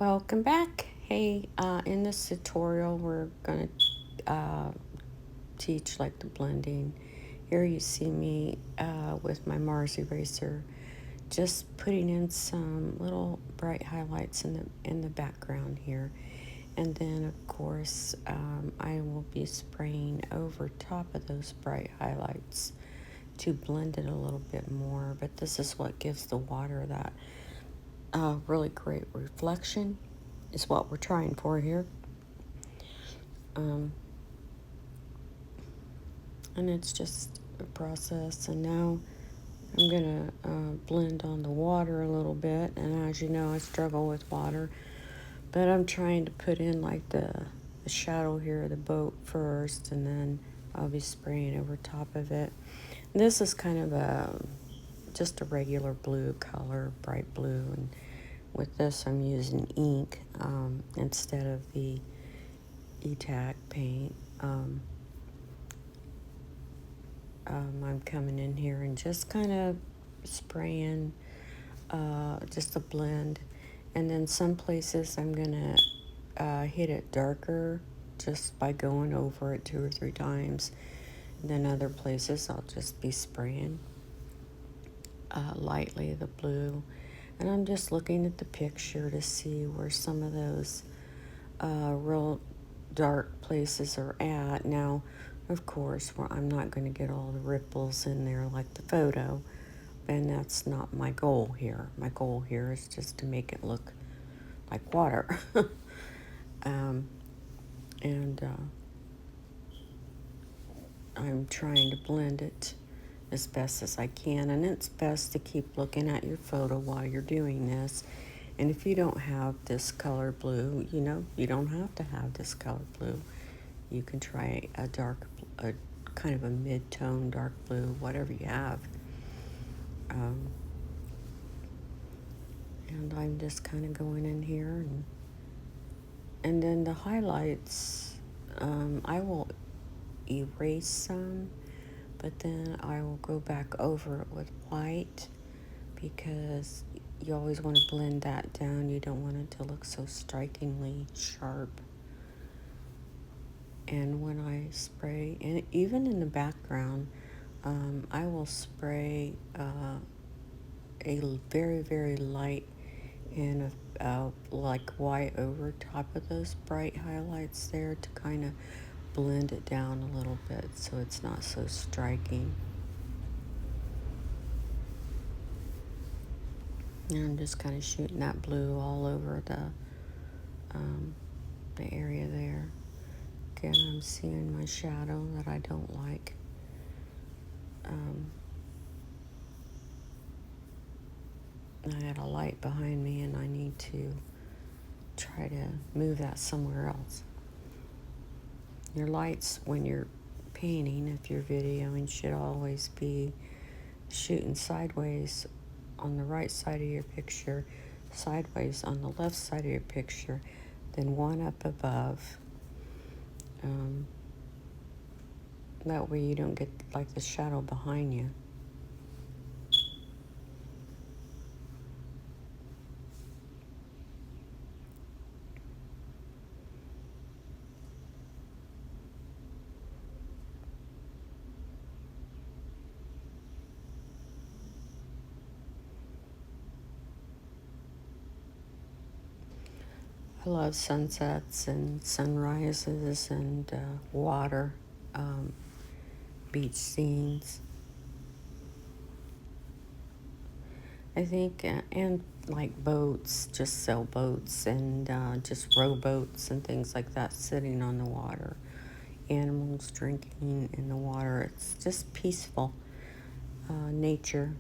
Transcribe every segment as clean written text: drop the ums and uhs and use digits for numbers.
Welcome back. Hey, in this tutorial, we're going to teach like the blending. Here you see me with my Mars eraser, just putting in some little bright highlights in the background here. And then, of course, I will be spraying over top of those bright highlights to blend it a little bit more. But this is what gives the water that really great reflection is what we're trying for here. Um, and it's just a process. And now I'm going to blend on the water a little bit. And as you know, I struggle with water. But I'm trying to put in like the shadow here of the boat first. And then I'll be spraying over top of it. This is kind of just a regular blue color, bright blue. And with this, I'm using ink instead of the E-Tac paint. I'm coming in here and just kind of spraying just a blend. And then some places I'm going to hit it darker just by going over it 2 or 3 times. And then other places I'll just be spraying lightly the blue. And I'm just looking at the picture to see where some of those real dark places are at. Now, of course, I'm not going to get all the ripples in there like the photo, and that's not my goal here. My goal here is just to make it look like water. um, and I'm trying to blend it as best as I can, and it's best to keep looking at your photo while you're doing this. And if you don't have this color blue, you don't have to have this color blue. You can try a kind of a mid-tone dark blue, whatever you have. And I'm just kind of going in here, and then the highlights, I will erase some, but then I will go back over it with white because you always want to blend that down. You don't want it to look so strikingly sharp. And when I spray, and even in the background, I will spray a very, very light and like white over top of those bright highlights there to kind of blend it down a little bit so it's not so striking. And I'm just kind of shooting that blue all over the area there. Again, I'm seeing my shadow that I don't like. I had a light behind me and I need to try to move that somewhere else. Your lights when you're painting, if you're videoing, should always be shooting sideways on the right side of your picture, sideways on the left side of your picture, then one up above. That way you don't get like the shadow behind you. I love sunsets and sunrises and water, beach scenes. I think, and like boats, just sailboats and just rowboats and things like that sitting on the water. Animals drinking in the water. It's just peaceful nature.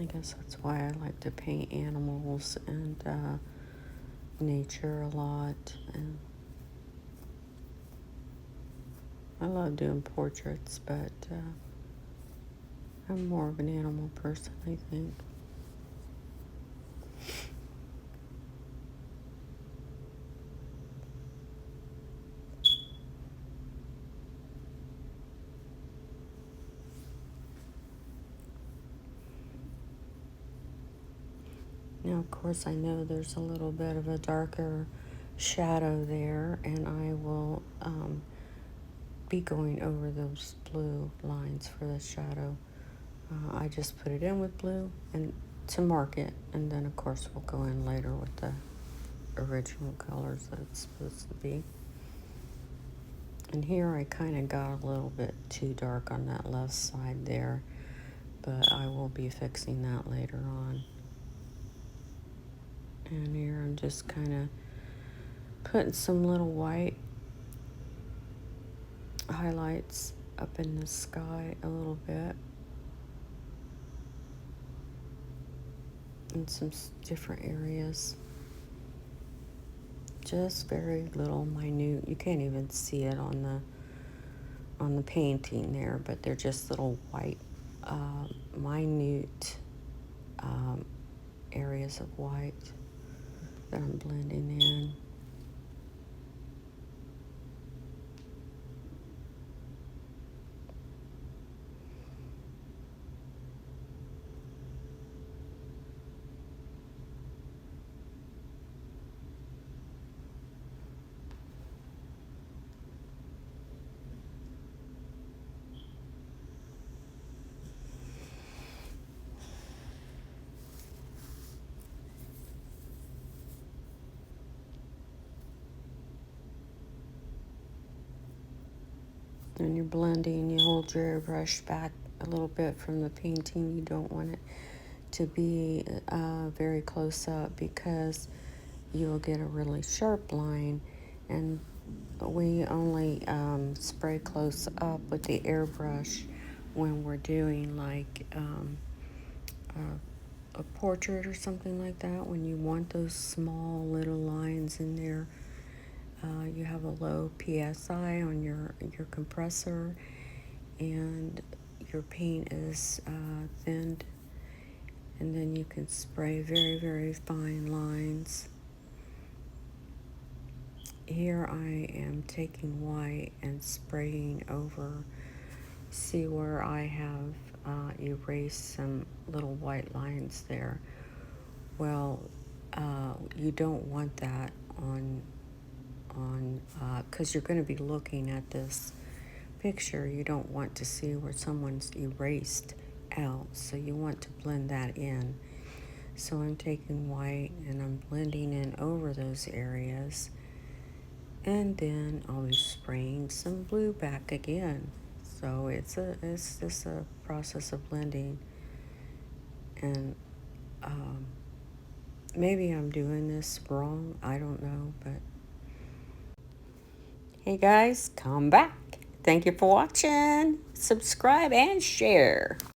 I guess that's why I like to paint animals and nature a lot. And I love doing portraits, but I'm more of an animal person, I think. Now, of course, I know there's a little bit of a darker shadow there, and I will be going over those blue lines for the shadow. I just put it in with blue and to mark it, and then of course we'll go in later with the original colors that it's supposed to be. And here I kind of got a little bit too dark on that left side there, but I will be fixing that later on. And here I'm just kind of putting some little white highlights up in the sky a little bit, in some different areas. Just very little minute. You can't even see it on the painting there, but they're just little white, minute areas of white that I'm blending in. When you're blending, you hold your airbrush back a little bit from the painting. You don't want it to be very close up, because you'll get a really sharp line. And we only spray close up with the airbrush when we're doing like a portrait or something like that. When you want those small little lines in there, you have a low PSI on your compressor, and your paint is thinned, and then you can spray very, very fine lines. Here I am taking white and spraying over. See where I have erased some little white lines there. Well, you don't want that on because you're going to be looking at this picture. You don't want to see where someone's erased out, so you want to blend that in. So I'm taking white and I'm blending in over those areas, and then I'll be spraying some blue back again. So it's just a process of blending. And maybe I'm doing this wrong, I don't know, but hey guys, come back. Thank you for watching. Subscribe and share.